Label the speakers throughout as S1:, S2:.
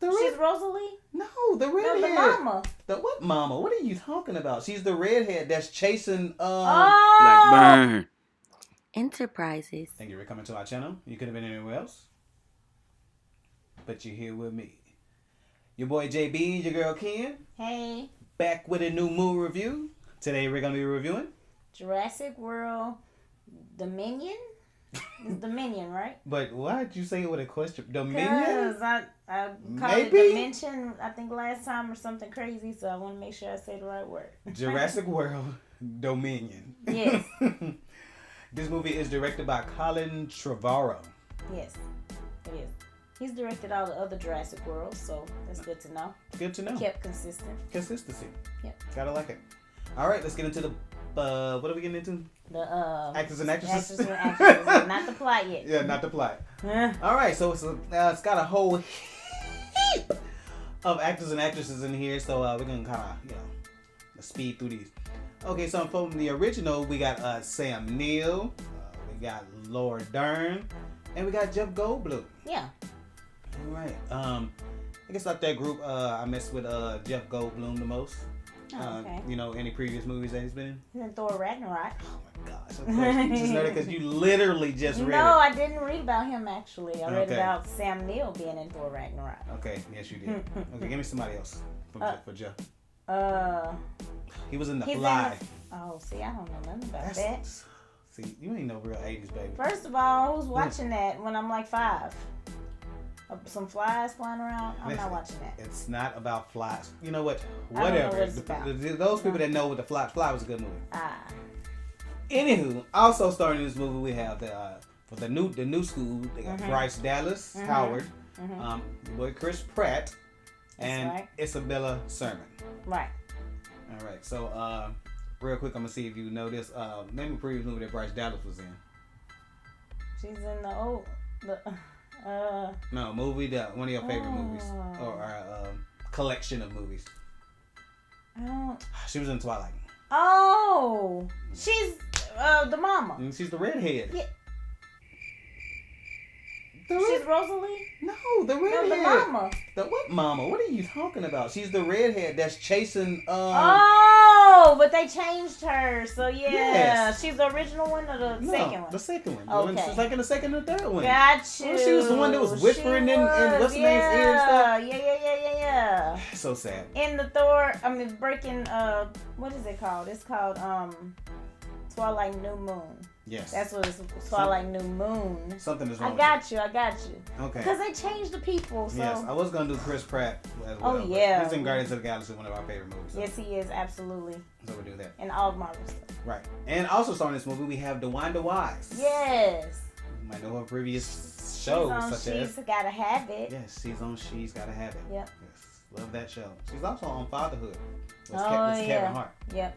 S1: She's Rosalie?
S2: No, the redhead.
S1: No, the mama.
S2: The what mama? What are you talking about? She's the redhead that's chasing
S3: Blackburn. Enterprises.
S2: Thank you for coming to our channel. You could have been anywhere else, but you're here with me. Your boy JB, your girl Ken.
S1: Hey.
S2: Back with a new movie review. Today we're gonna be reviewing
S1: Jurassic World Dominion. It's Dominion, right?
S2: But why did you say it with a question? Dominion?
S1: Because I called it Dimension, I think, last time or something crazy, so I want to make sure I say the right word.
S2: Jurassic World Dominion.
S1: Yes.
S2: This movie is directed by Colin Trevorrow.
S1: Yes, it is. He's directed all the other Jurassic Worlds, so that's good to know.
S2: Good to know.
S1: He kept consistent.
S2: Consistency.
S1: Yep.
S2: Gotta like it. All right, let's get into the. What are we getting into?
S1: The
S2: actors and actresses.
S1: Actors and actresses. Not the plot yet.
S2: Yeah, not the plot. All right, so it's got a whole heap of actors and actresses in here, so we're gonna kind of speed through these. Okay, so from the original, we got Sam Neill, we got Laura Dern, and we got Jeff Goldblum.
S1: Yeah.
S2: All right. I guess out that group, I messed with Jeff Goldblum the most.
S1: Oh, okay.
S2: Any previous movies that he's been in?
S1: He's in Thor Ragnarok.
S2: Oh my gosh, of course. You just know that because you literally just read it.
S1: No, I didn't read about him actually. I read about Sam Neill being in Thor Ragnarok.
S2: Okay, yes you did. Okay, give me somebody else for Jeff. He was in The Fly.
S1: See, I don't know nothing about that.
S2: See, you ain't no real 80s baby.
S1: First of all, who's watching that when I'm like 5? Some flies flying around? I'm not watching that.
S2: It's not about flies. You know what?
S1: I don't know
S2: Whatever.
S1: what it's about.
S2: Those people that know what the Fly was a good movie.
S1: Ah.
S2: Anywho, also starring in this movie we have for the new school, they got Bryce Dallas Howard, your boy Chris Pratt, and Isabella Sermon.
S1: Right.
S2: All right. So real quick, I'm gonna see if you know this. Name a previous movie that Bryce Dallas was in.
S1: She's in
S2: No, movie one of your favorite movies or collection of movies. She was in Twilight.
S1: Oh, she's the mama.
S2: And she's the redhead.
S1: Yeah. She's Rosalie?
S2: No, the redhead.
S1: No, the mama.
S2: The what mama? What are you talking about? She's the redhead that's chasing.
S1: Oh, but they changed her. So yeah,
S2: yes.
S1: She's the original one or the second one?
S2: The second one.
S1: Okay.
S2: She's like in the second and third one.
S1: Got you.
S2: She was the one that was whispering in what's the name's ear and stuff.
S1: Yeah.
S2: So sad.
S1: In the breaking. What is it called? It's called Twilight New Moon.
S2: Yes.
S1: That's what it's Twilight New Moon.
S2: Something is wrong.
S1: I got you.
S2: Okay.
S1: Because they changed the people. So.
S2: Yes, I was gonna do Chris Pratt as well.
S1: Oh yeah.
S2: He's in Guardians of the Galaxy, one of our favorite movies. So.
S1: Yes, he is absolutely.
S2: So we do that.
S1: And all of Marvel stuff.
S2: Right. And also starring in this movie, we have DeWanda Wise.
S1: Yes.
S2: You might know her previous shows
S1: She's Gotta Have It.
S2: Yes, she's on She's Gotta Have It.
S1: Yep.
S2: Yes, love that show. She's also on Fatherhood. With
S1: yeah.
S2: Kevin Hart.
S1: Yep.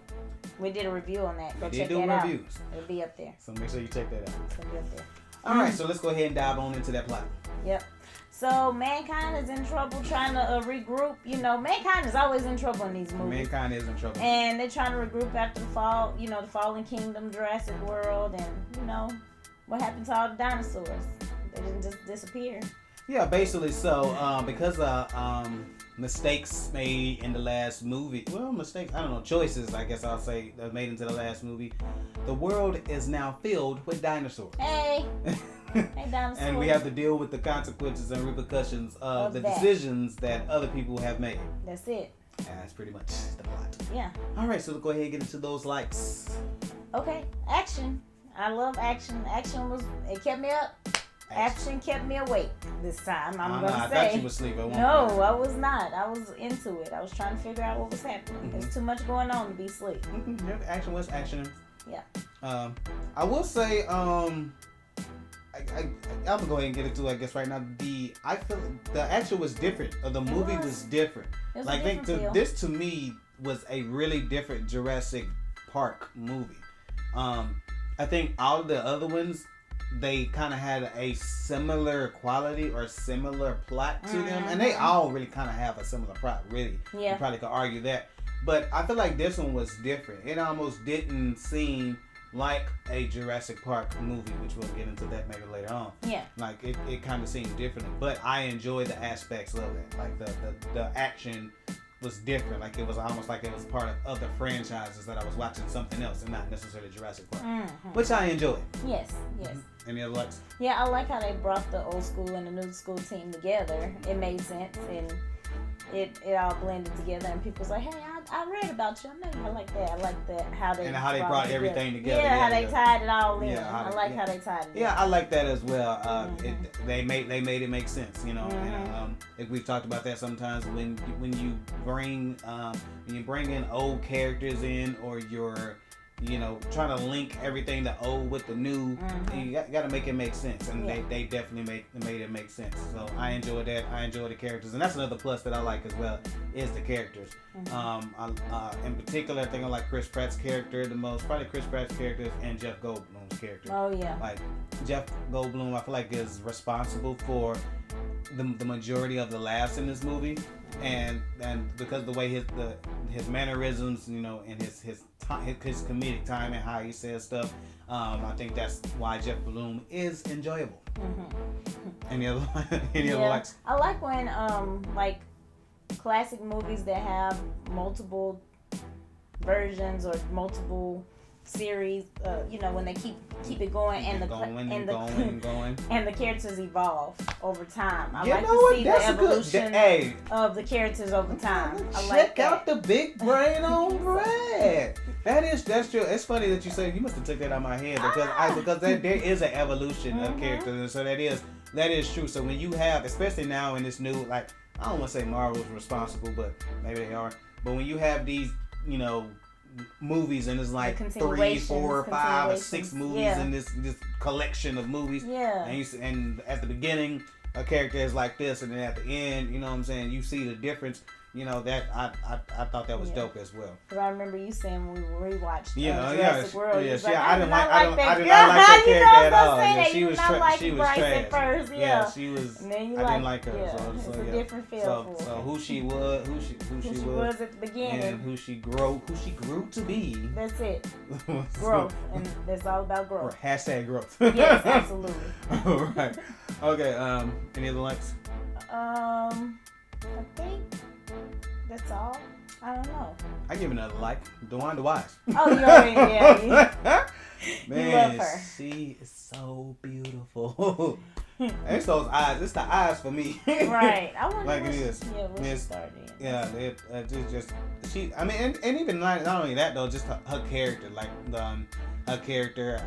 S1: We did a review on that. Go
S2: we
S1: check
S2: did do
S1: that
S2: reviews.
S1: out. It'll be up there.
S2: So make sure you check that out.
S1: It'll be up there.
S2: All right, so let's go ahead and dive on into that plot.
S1: Yep. So mankind is in trouble trying to regroup. Mankind is always in trouble in these movies.
S2: Mankind is in trouble.
S1: And they're trying to regroup after the fall, the fallen kingdom, Jurassic World, and, what happened to all the dinosaurs? They didn't just disappear.
S2: Yeah, basically so. Because mistakes made in the last movie. Well, mistakes, I don't know, choices, I guess I'll say, that made into the last movie. The world is now filled with dinosaurs.
S1: Hey! Hey, dinosaurs.
S2: And we have to deal with the consequences and repercussions of the decisions that other people have made.
S1: That's it.
S2: That's pretty much the plot.
S1: Yeah.
S2: All right, so let's go ahead and get into those likes.
S1: Okay, action. I love action. It kept me up. Action kept me awake this time. I'm gonna say.
S2: I thought you were asleep.
S1: No, I was not. I was into it. I was trying to figure out what was happening. There's too much going on to be asleep.
S2: Yeah, the action was action.
S1: Yeah.
S2: I will say, I'm gonna go ahead and get into it, I guess right now. I feel the action was different. The movie was different.
S1: I think
S2: this to me was a really different Jurassic Park movie. I think all of the other ones, they kind of had a similar quality or similar plot to them, and they all really kind of have a similar plot. Really,
S1: yeah.
S2: You probably could argue that, but I feel like this one was different. It almost didn't seem like a Jurassic Park movie, which we'll get into that maybe later on.
S1: Yeah.
S2: Like it kind of seemed differently, but I enjoyed the aspects of it. Like the action was different. Like it was almost like it was part of other franchises that I was watching something else and not necessarily Jurassic Park, which I enjoyed.
S1: Yes.
S2: Any other likes?
S1: Yeah, I like how they brought the old school and the new school team together. It made sense, and it all blended together. And people was like, "Hey, I read about you. I like that. I like that how they
S2: brought everything together.
S1: Yeah, how they tied it all in.
S2: Yeah,
S1: I like how they tied it.
S2: Yeah, I like that as well. They made it make sense, you know. And if we've talked about that sometimes when you bring in old characters in, or you're trying to link everything the old with the new, you got to make it make sense, and they definitely made it make sense. So I enjoyed that. I enjoy the characters, and that's another plus that I like as well is the characters. In particular, I think I like Chris Pratt's character the most. Probably Chris Pratt's character and Jeff Goldblum's character.
S1: Oh yeah.
S2: Like Jeff Goldblum, I feel like is responsible for the majority of the laughs in this movie, and because the way his mannerisms, and his comedic time and how he says stuff, I think that's why Jeff Goldblum is enjoyable. Any other likes?
S1: I like when like classic movies that have multiple versions or multiple series, when they keep it going and the characters evolve over time. I like to see the evolution of the characters over time. I like that.
S2: Check out the big brain on Brad. That's true. It's funny that you say, you must have took that out of my head because there is an evolution of characters, and so that is true. So when you have, especially now in this new, like, I don't want to say Marvel's responsible, but maybe they are. But when you have these, movies, and it's like 3, 4, 5, or 6 movies in this collection of movies.
S1: Yeah.
S2: And at the beginning, a character is like this, and then at the end, you see the difference. That I thought that was dope as well.
S1: Because I remember you saying when we rewatched
S2: Jurassic
S1: World,
S2: I
S1: did not like that
S2: character at all.
S1: Yeah,
S2: she was trash.
S1: At first,
S2: she was.
S1: And then
S2: I didn't like her.
S1: Yeah, it's a different feel.
S2: So who she was
S1: at the beginning,
S2: and who she grew to be.
S1: That's it. Growth, and that's all about growth.
S2: Hashtag growth.
S1: Yes, absolutely.
S2: All right. Okay. Any other likes?
S1: I think that's all. I don't know.
S2: I give another like. DeWanda Wise.
S1: Oh, you already, yeah.
S2: Man,
S1: you love her.
S2: She is so beautiful. It's those eyes. It's the eyes for me.
S1: Right. I wonder
S2: like it is.
S1: Yeah, when she started.
S2: Yeah, just she. I mean, and even not only that though, just her character, like her character.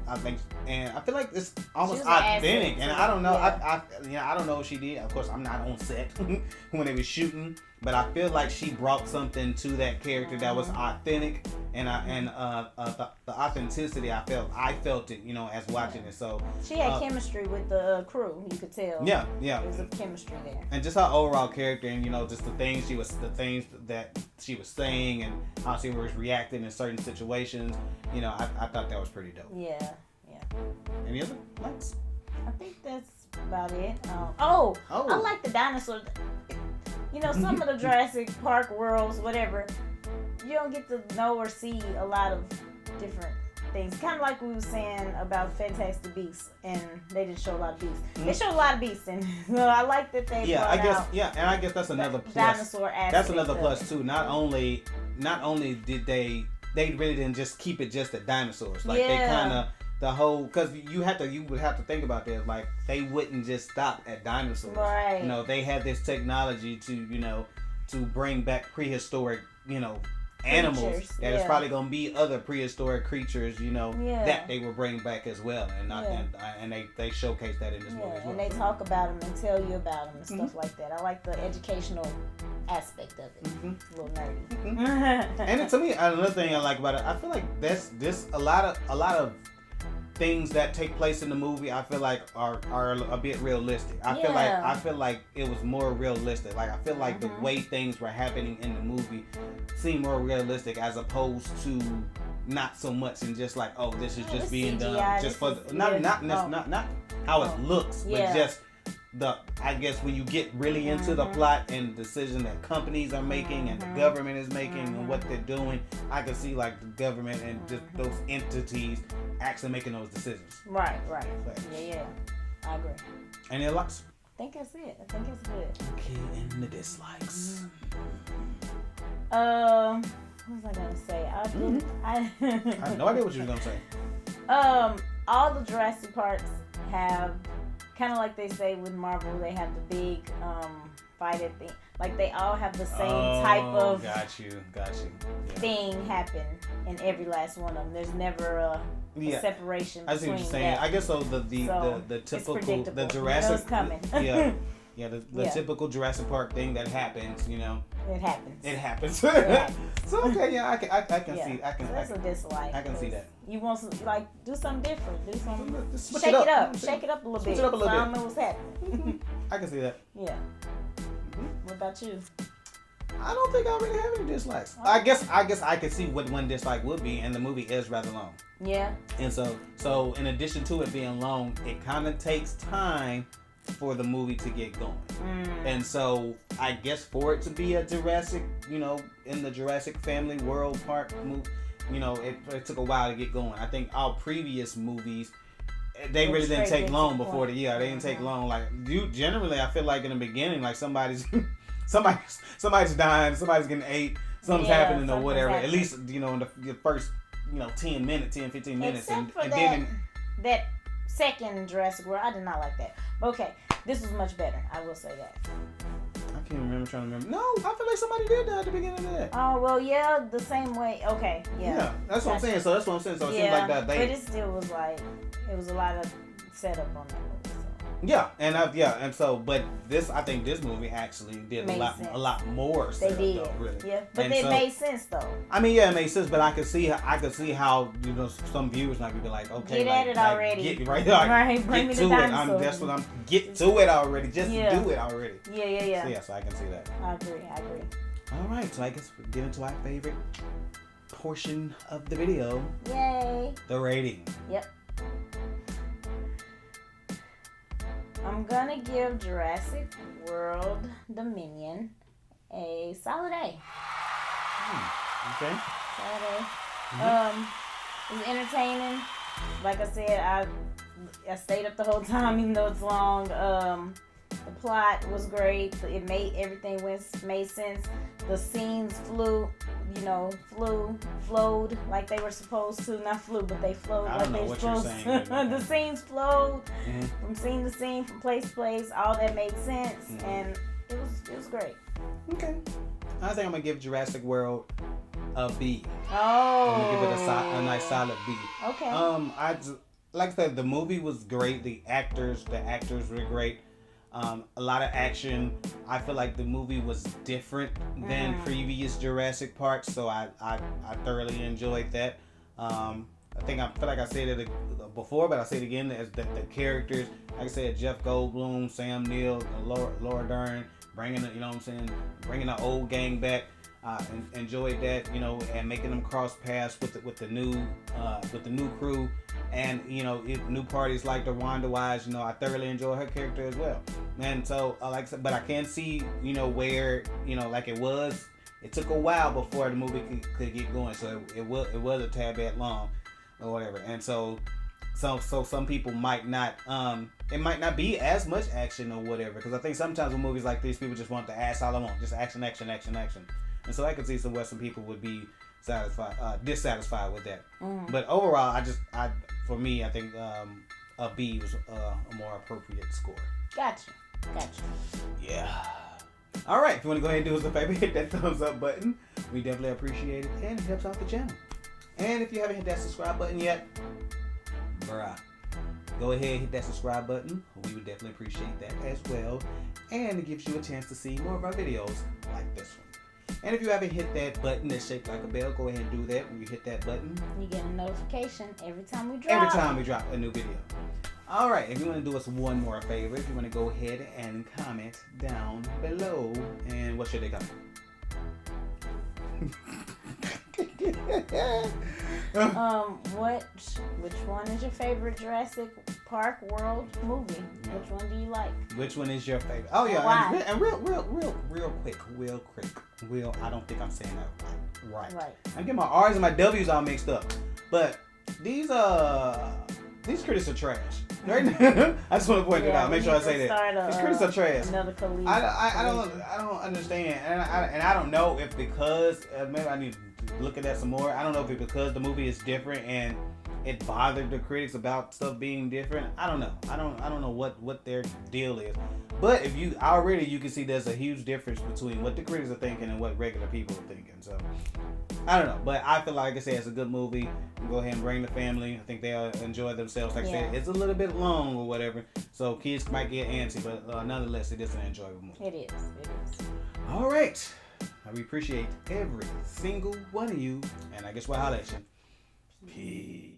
S2: I think, and I feel like it's almost authentic. And I don't know. I don't know what she did. Of course, I'm not on set when they were shooting, but I feel like she brought something to that character that was authentic, and the authenticity. I felt it, as watching it. So
S1: she had chemistry with the crew. You could tell.
S2: Yeah.
S1: There was a chemistry there.
S2: And just her overall character, and just the things that she was saying, and how she was reacting in certain situations. I thought that was pretty dope.
S1: Yeah.
S2: Any other likes?
S1: I think that's about it. I like the dinosaurs. Some of the Jurassic Park worlds, whatever, you don't get to know or see a lot of different things. Kind of like we were saying about Fantastic Beasts, and they didn't show a lot of beasts. They showed a lot of beasts, and so I like that they brought out
S2: and I guess that's another plus.
S1: Dinosaur aspect.
S2: That's another plus too. Not only did they really didn't just keep it just at dinosaurs. Like they kind of the whole, because you would have to think about that. Like they wouldn't just stop at dinosaurs.
S1: Right.
S2: They had this technology to bring back prehistoric animals that is probably gonna be other prehistoric creatures that they will bring back as well, and they showcase that in this movie as well.
S1: And they talk about them and tell you about them and stuff like that. I like the educational aspect of it. It's a little nerdy.
S2: And to me, another thing I like about it, I feel like this a lot of things that take place in the movie, I feel like are a bit realistic. I feel like it was more realistic. Like I feel like the way things were happening in the movie seemed more realistic, as opposed to not so much and just like, this is just being
S1: CGI,
S2: done just for not how it looks, but just I guess when you get really into the plot and the decision that companies are making and the government is making and what they're doing, I can see like the government and just those entities actually making those decisions.
S1: Right. Yeah. I agree.
S2: Any other likes?
S1: I think that's it. I think it's good.
S2: Okay, and the dislikes.
S1: What was I gonna say?
S2: I have no idea what you were gonna say.
S1: All the Jurassic Parks have kind of like they say with Marvel, they have the big fight at the like they all have the same type of
S2: got you.
S1: thing happen in every last one of them. There's never a separation between. I see what you're saying.
S2: I guess so. The typical the Jurassic
S1: coming.
S2: Yeah, the typical Jurassic Park thing that happens, you know.
S1: It happens.
S2: So okay, yeah, I can see.
S1: That's a dislike.
S2: I can see that.
S1: You want to like do something different. Do something.
S2: Shake it up.
S1: Shake it up a little bit.
S2: Switch it up a little bit.
S1: I don't know what's happening.
S2: I can see that.
S1: Yeah. What about you?
S2: I don't think I really have any dislikes. I guess I could see what one dislike would be, and the movie is rather long.
S1: Yeah.
S2: And so in addition to it being long, it kind of takes time for the movie to get going. And so I guess for it to be a Jurassic, you know, in the Jurassic Family World Park movie, you know, it took a while to get going. I think our previous movies, they really didn't take long before they didn't take long. Like generally, I feel like in the beginning, like somebody's dying, somebody's getting ate, something's happening or whatever. At least, you know, in the first, you know, 10, 15 minutes.
S1: Except for that second Jurassic World, I did not like that. Okay, this was much better. I will say that.
S2: I can't remember. Trying to remember. No, I feel like somebody did that at the beginning of that.
S1: Oh well, yeah, the same way. Okay, yeah.
S2: Yeah, that's what I'm saying. So it seems like that.
S1: But it still was like it was a lot of setup on that movie.
S2: Yeah, but I think this movie actually did a lot more.
S1: They did,
S2: though, really.
S1: Yeah, but it made sense though.
S2: I mean, yeah, it made sense, but I could see how you know some viewers might be like, okay,
S1: get at it already.
S2: Get right,
S1: bring me
S2: to
S1: the
S2: it.
S1: dinosaurs.
S2: That's what I'm get to it already. Just do it already.
S1: Yeah.
S2: So I can see that.
S1: I agree.
S2: All right, so I guess we get into our favorite portion of the video.
S1: Yay!
S2: The rating.
S1: Yep. I'm gonna give Jurassic World Dominion a solid A.
S2: Okay.
S1: Solid A. It was entertaining. Like I said, I stayed up the whole time even though it's long. The plot was great. It made everything made sense. The scenes flowed like they were supposed to. Not flew, but they flowed like they were supposed to. The scenes flowed from scene to scene, from place to place. All that made sense, and it was great.
S2: Okay. I think I'm gonna give Jurassic World a B.
S1: Oh.
S2: I'm gonna give it a nice solid B.
S1: Okay.
S2: Like I said, the movie was great. The actors were great. A lot of action. I feel like the movie was different than previous Jurassic Parks, so I thoroughly enjoyed that. I feel like I said it before, but I'll say it again. As the characters, like I said, Jeff Goldblum, Sam Neill, Laura Dern, bringing the old gang back. Enjoyed that, you know, and making them cross paths with the new crew, and you know, new parties like DeWanda wise, you know, I thoroughly enjoy her character as well. And so, like I said, but I can see, you know, where, you know, like it took a while before the movie could get going, so it was a tad bit long or whatever, and so some people might not, it might not be as much action or whatever, because I think sometimes with movies like these, people just want the ass all I want, just action. And so I could see some people would be dissatisfied with that. But overall, for me, I think a B was a more appropriate score.
S1: Gotcha.
S2: Yeah. All right. If you want to go ahead and do us a favor, hit that thumbs up button. We definitely appreciate it, and it helps out the channel. And if you haven't hit that subscribe button yet, go ahead and hit that subscribe button. We would definitely appreciate that as well. And it gives you a chance to see more of our videos like this one. And if you haven't hit that button that's shaped like a bell, go ahead and do that. When you hit that button,
S1: you get a notification every time we drop
S2: a new video. All right, if you want to do us one more favor, if you want to go ahead and comment down below, and what should they comment?
S1: Which one is your favorite Jurassic Park World movie. Which one do you like?
S2: Which one is your favorite? Oh yeah,
S1: why?
S2: and real quick. I don't think I'm saying that right. I'm getting my R's and my W's all mixed up. But these critics are trash. Right? I just want to point it out. Make sure I say that. These critics are trash. I don't understand, and I don't know if because maybe I need to look at that some more. I don't know if it's because the movie is different and it bothered the critics about stuff being different. I don't know. I don't know what their deal is. But if you can see there's a huge difference between what the critics are thinking and what regular people are thinking. So I don't know. But I feel like I said it's a good movie. You can go ahead and bring the family. I think they'll enjoy themselves. Like I said, it's a little bit long or whatever. So kids might get antsy, but nonetheless, it is an enjoyable movie.
S1: It is.
S2: All right. We appreciate every single one of you. And I guess we'll holler at you. Peace.